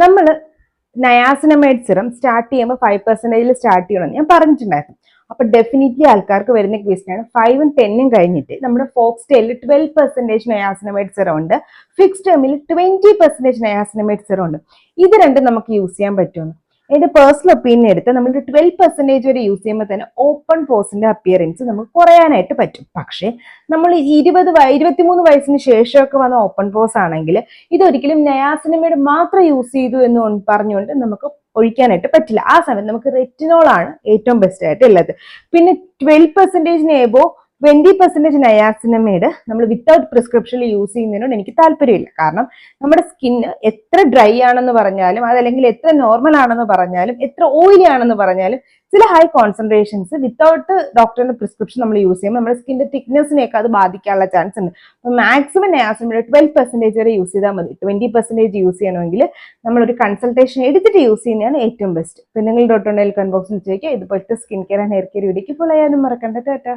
നമ്മൾ niacinamide serum start ചെയ്യുമ്പോൾ 5% start ചെയ്യണമെന്ന് ഞാൻ പറഞ്ഞിട്ടുണ്ടായിരുന്നു. അപ്പൊ ഡെഫിനറ്റ്ലി ആൾക്കാർക്ക് വരുന്ന ക്വസ്റ്റ്യൻ ആണ് 5ഉം 10ഉം കഴിഞ്ഞിട്ട് നമ്മുടെ ഫോക്സ്റ്റൈലിൽ 12% നയാസിനമൈഡ് സിറം ഉണ്ട്, ഫിക്സ് ടേമിൽ 20% നയാസിനമൈഡ് സിറം ഉണ്ട്. ഇത് രണ്ടും നമുക്ക് യൂസ് ചെയ്യാൻ പറ്റുമെന്ന് എന്റെ പേഴ്സണൽ ഒപ്പീനിയൻ എടുത്ത് നമ്മൾ 12% വരെ യൂസ് ചെയ്യുമ്പോൾ തന്നെ ഓപ്പൺ പോസിന്റെ അപ്പിയറൻസ് നമുക്ക് കുറയാനായിട്ട് പറ്റും. പക്ഷേ നമ്മൾ 23 വയസ്സിന് ശേഷമൊക്കെ വന്ന ഓപ്പൺ പോസ് ആണെങ്കിൽ ഇതൊരിക്കലും നയാസിനമൈഡ് മാത്രം യൂസ് ചെയ്തു എന്ന് പറഞ്ഞുകൊണ്ട് നമുക്ക് ഒഴിക്കാനായിട്ട് പറ്റില്ല. ആ സമയത്ത് നമുക്ക് റെറ്റിനോൾ ആണ് ഏറ്റവും ബെസ്റ്റ് ആയിട്ട് ഉള്ളത്. പിന്നെ 12% എബോ 20% നയാസിനമൈഡ് നമ്മൾ വിത്തൗട്ട് പ്രിസ്ക്രിപ്ഷനിൽ യൂസ് ചെയ്യുന്നതിനോട് എനിക്ക് താല്പര്യമില്ല. കാരണം നമ്മുടെ സ്കിന്ന് എത്ര ഡ്രൈ ആണെന്ന് പറഞ്ഞാലും, അതല്ലെങ്കിൽ എത്ര നോർമൽ ആണെന്ന് പറഞ്ഞാലും, എത്ര ഓയിലി ആണെന്ന് പറഞ്ഞാലും, ചില ഹൈ കോൺസെൻട്രേഷൻസ് വിത്തൗട്ട് ഡോക്ടറിന്റെ പ്രിസ്ക്രിപ്ഷൻ നമ്മൾ യൂസ് ചെയ്യുമ്പോൾ നമ്മുടെ സ്കിന്റെ തിക്നെസ്സിനെയൊക്കെ അത് ബാധിക്കാനുള്ള ചാൻസ് ഉണ്ട്. അപ്പോൾ മാക്സിമം നയാസിനമൈഡ് 12% വരെ യൂസ് ചെയ്താൽ മതി. 20% യൂസ് ചെയ്യണമെങ്കിൽ നമ്മളൊരു കൺസൾട്ടേഷൻ എടുത്തിട്ട് യൂസ് ചെയ്യുന്നതാണ് ഏറ്റവും ബെസ്റ്റ്. പിന്നെ നിങ്ങൾ ഡോക്ടറിന്റെ കമന്റ് ബോക്സിൽ ചോദിക്കുക. ഇതുപോലത്തെ skin care and hair care വീഡിയോക്ക് ഫോളോ ചെയ്യാനും മറക്കണ്ട. ടാറ്റാ.